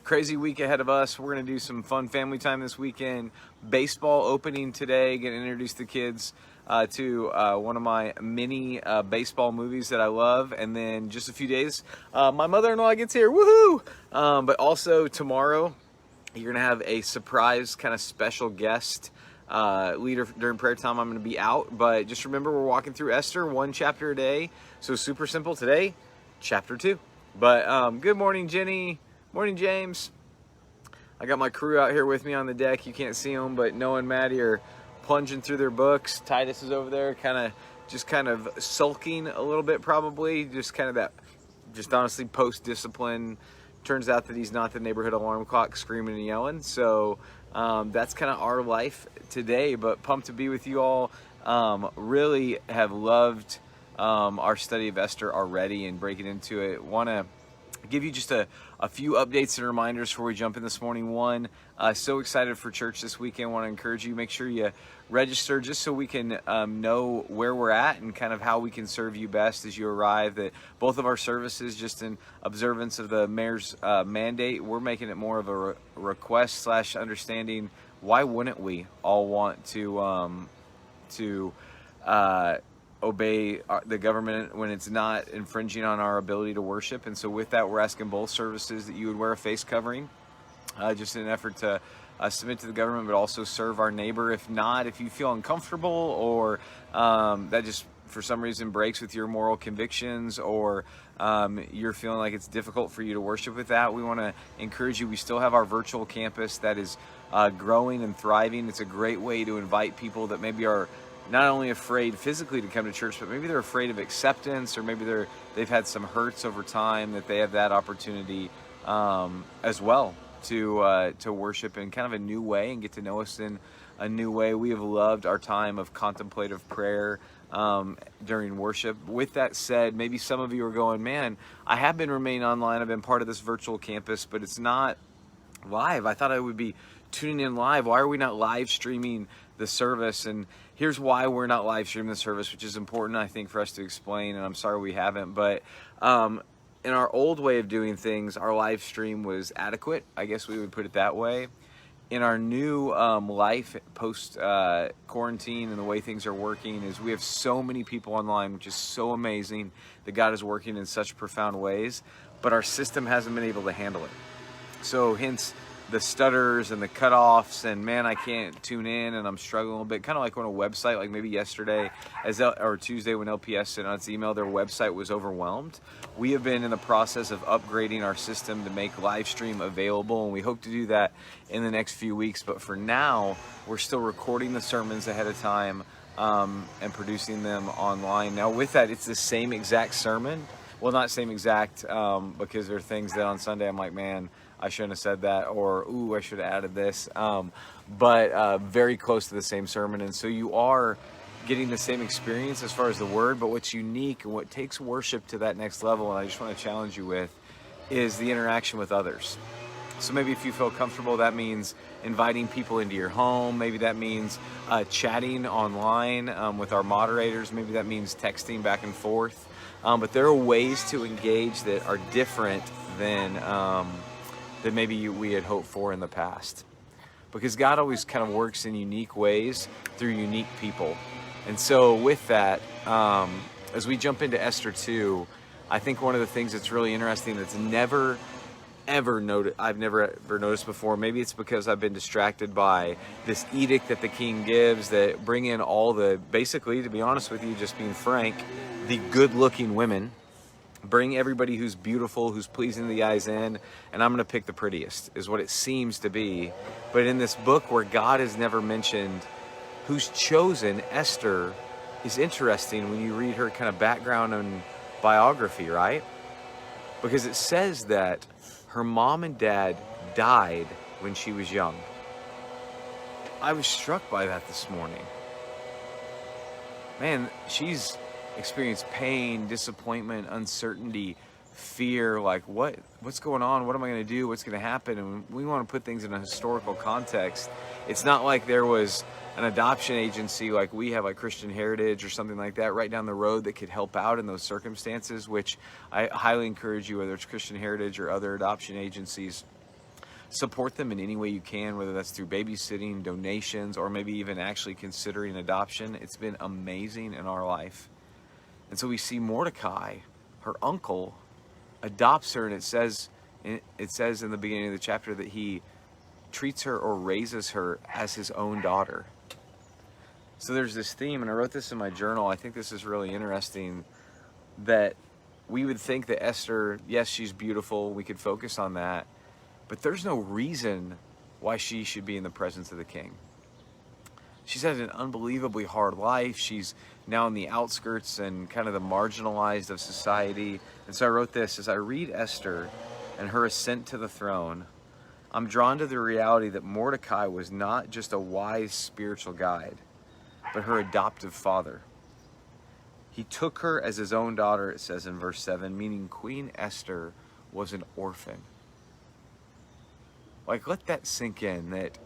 crazy week ahead of us. We're going to do some fun family time this weekend. Baseball opening today. Going to introduce the kids to one of my mini baseball movies that I love. And then just a few days, my mother-in-law gets here. Woohoo! But also tomorrow, you're going to have a surprise kind of special guest leader during prayer time. I'm going to be out. But just remember, we're walking through Esther, one chapter a day. So super simple. Today, chapter 2. But good morning, Jenny. Morning, James. I got my crew out here with me on the deck. You can't see them, but Noah and Maddie are plunging through their books. Titus is over there kind of sulking a little bit, probably. Just honestly post-discipline. Turns out that he's not the neighborhood alarm clock screaming and yelling. So that's kind of our life today, but pumped to be with you all. Really have loved our study of Esther already and breaking into it. Want to give you just a few updates and reminders before we jump in this morning. One, so excited for church this weekend. Want to encourage you, make sure you register just so we can know where we're at and kind of how we can serve you best as you arrive. That both of our services, just in observance of the mayor's mandate, we're making it more of a request / understanding. Why wouldn't we all want to obey the government when it's not infringing on our ability to worship? And so with that, we're asking both services that you would wear a face covering, just in an effort to submit to the government, but also serve our neighbor. If not, if you feel uncomfortable or that just for some reason breaks with your moral convictions, or you're feeling like it's difficult for you to worship with that, we want to encourage you. We still have our virtual campus that is growing and thriving. It's a great way to invite people that maybe are not only afraid physically to come to church, but maybe they're afraid of acceptance, or maybe they've had some hurts over time, that they have that opportunity as well to worship in kind of a new way and get to know us in a new way. We have loved our time of contemplative prayer during worship. With that said, maybe some of you are going, man, I have been remaining online. I've been part of this virtual campus, but it's not live. I thought I would be tuning in live. Why are we not live streaming the service? And here's why we're not live streaming the service, which is important, I think, for us to explain, and I'm sorry we haven't. But in our old way of doing things, our live stream was adequate. I guess we would put it that way. In our new life post quarantine and the way things are working, is we have so many people online, which is so amazing that God is working in such profound ways, but our system hasn't been able to handle it. So hence the stutters and the cutoffs, and man, I can't tune in and I'm struggling a little bit. Kind of like on a website, like maybe yesterday or Tuesday when LPS sent out its email, their website was overwhelmed. We have been in the process of upgrading our system to make live stream available, and we hope to do that in the next few weeks. But for now, we're still recording the sermons ahead of time and producing them online. Now with that, it's the same exact sermon. Well, not same exact, because there are things that on Sunday I'm like, man, I shouldn't have said that, or ooh, I should have added this, but very close to the same sermon. And so you are getting the same experience as far as the word, but what's unique and what takes worship to that next level, and I just want to challenge you with, is the interaction with others. So maybe if you feel comfortable, that means inviting people into your home. Maybe that means chatting online with our moderators. Maybe that means texting back and forth. But there are ways to engage that are different than maybe we had hoped for in the past. Because God always kind of works in unique ways through unique people. And so with that, as we jump into Esther 2, I think one of the things that's really interesting that's I've never ever noticed before, maybe it's because I've been distracted by this edict that the king gives that bring in all the, basically, to be honest with you, just being frank, the good-looking women. Bring everybody who's beautiful, who's pleasing to the eyes in, and I'm going to pick the prettiest, is what it seems to be. But in this book where God is never mentioned, who's chosen, Esther, is interesting when you read her kind of background and biography, right? Because it says that her mom and dad died when she was young. I was struck by that this morning. Man, she's experienced pain, disappointment, uncertainty, fear, like what's going on? What am I going to do? What's going to happen? And we want to put things in a historical context. It's not like there was an adoption agency like we have, like Christian Heritage or something like that right down the road that could help out in those circumstances, which I highly encourage you, whether it's Christian Heritage or other adoption agencies, support them in any way you can, whether that's through babysitting, donations, or maybe even actually considering adoption. It's been amazing in our life. And so we see Mordecai, her uncle, adopts her, and it says in the beginning of the chapter that he treats her or raises her as his own daughter. So there's this theme, and I wrote this in my journal. I think this is really interesting, that we would think that Esther, yes, she's beautiful, we could focus on that, but there's no reason why she should be in the presence of the king. She's had an unbelievably hard life. She's now in the outskirts and kind of the marginalized of society. And so I wrote this: as I read Esther and her ascent to the throne, I'm drawn to the reality that Mordecai was not just a wise spiritual guide, but her adoptive father. He took her as his own daughter, it says in verse 7, meaning Queen Esther was an orphan. Like, let that sink in, that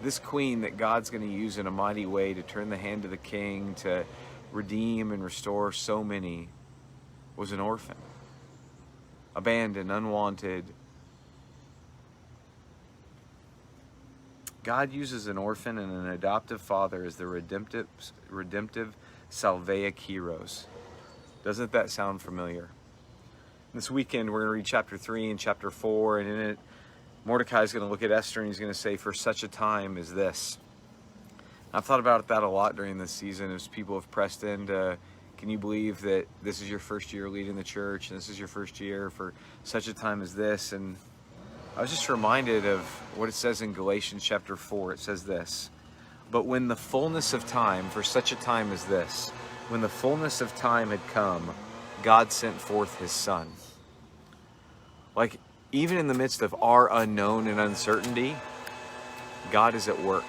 this queen that God's going to use in a mighty way to turn the hand of the king, to redeem and restore so many, was an orphan. Abandoned, unwanted. God uses an orphan and an adoptive father as the redemptive salvific heroes. Doesn't that sound familiar? This weekend we're going to read chapter 3 and chapter 4, and in it Mordecai is going to look at Esther and he's going to say, for such a time as this. I've thought about that a lot during this season as people have pressed into, can you believe that this is your first year leading the church and this is your first year for such a time as this? And I was just reminded of what it says in Galatians chapter 4. It says this: but when the fullness of time, for such a time as this, when the fullness of time had come, God sent forth his son. Like, even in the midst of our unknown and uncertainty, God is at work.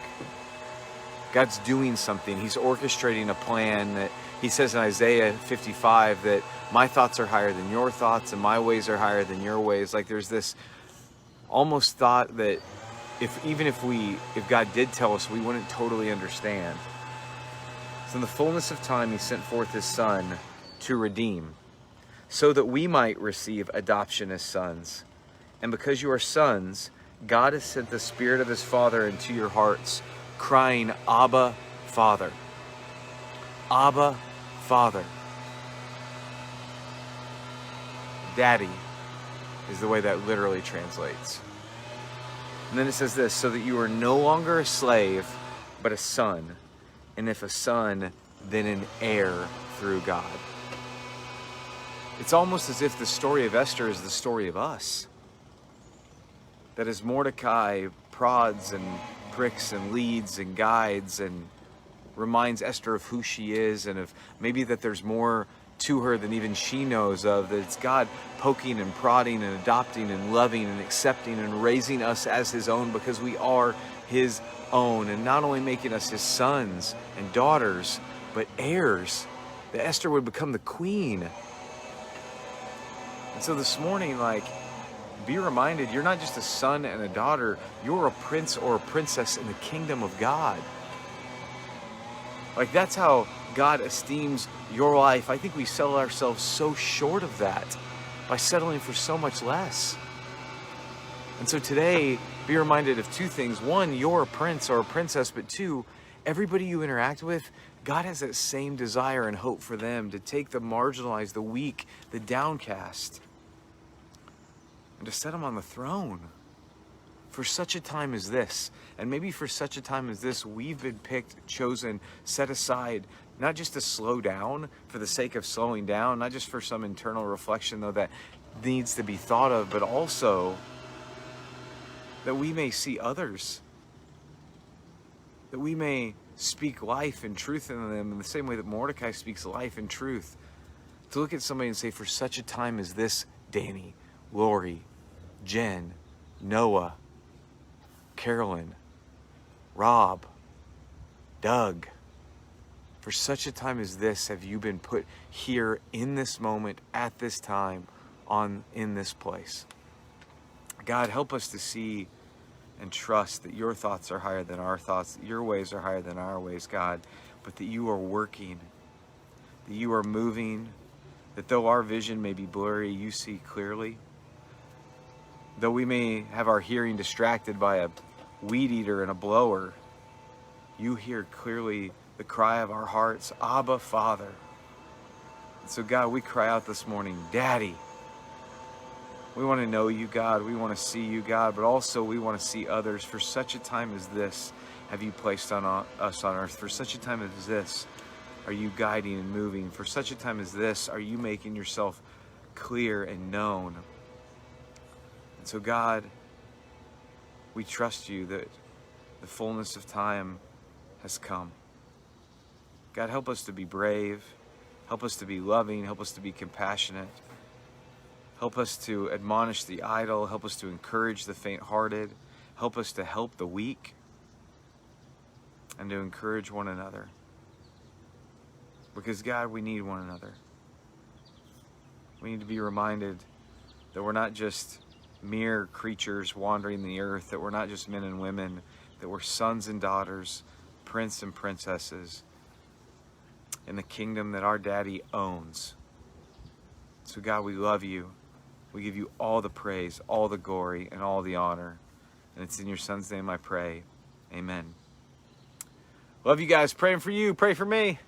God's doing something. He's orchestrating a plan that he says in Isaiah 55 that my thoughts are higher than your thoughts and my ways are higher than your ways. Like, there's this almost thought that if God did tell us, we wouldn't totally understand. So in the fullness of time, he sent forth his son to redeem, so that we might receive adoption as sons. And because you are sons, God has sent the Spirit of his Father into your hearts, crying, Abba, Father. Abba, Father. Daddy is the way that literally translates. And then it says this: so that you are no longer a slave, but a son. And if a son, then an heir through God. It's almost as if the story of Esther is the story of us. That as Mordecai prods and pricks and leads and guides and reminds Esther of who she is and of maybe that there's more to her than even she knows of, that it's God poking and prodding and adopting and loving and accepting and raising us as his own because we are his own, and not only making us his sons and daughters, but heirs, that Esther would become the queen. And so this morning, be reminded, you're not just a son and a daughter, you're a prince or a princess in the kingdom of God. That's how God esteems your life. I think we sell ourselves so short of that by settling for so much less. And so today, be reminded of two things. One, you're a prince or a princess, but two, everybody you interact with, God has that same desire and hope for them to take the marginalized, the weak, the downcast, and to set them on the throne for such a time as this. And maybe for such a time as this, we've been picked, chosen, set aside, not just to slow down for the sake of slowing down, not just for some internal reflection, though that needs to be thought of, but also that we may see others, that we may speak life and truth in them in the same way that Mordecai speaks life and truth. To look at somebody and say, for such a time as this, Danny, Lori, Jen, Noah, Carolyn, Rob, Doug, for such a time as this have you been put here in this moment, at this time, in this place. God, help us to see and trust that your thoughts are higher than our thoughts, that your ways are higher than our ways, God, but that you are working, that you are moving, that though our vision may be blurry, you see clearly. Though we may have our hearing distracted by a weed eater and a blower, you hear clearly the cry of our hearts, Abba, Father. And so God, we cry out this morning, Daddy. We want to know you, God. We want to see you, God, but also we want to see others. For such a time as this have you placed on us on earth. For such a time as this are you guiding and moving. For such a time as this are you making yourself clear and known. And so God, we trust you that the fullness of time has come. God, help us to be brave. Help us to be loving. Help us to be compassionate. Help us to admonish the idle. Help us to encourage the faint-hearted. Help us to help the weak and to encourage one another. Because God, we need one another. We need to be reminded that we're not just mere creatures wandering the earth, that we're not just men and women, that we're sons and daughters, prince and princesses in the kingdom that our daddy owns. So God, we love you. We give you all the praise, all the glory, and all the honor. And it's in your son's name I pray. Amen. Love you guys. Praying for you. Pray for me.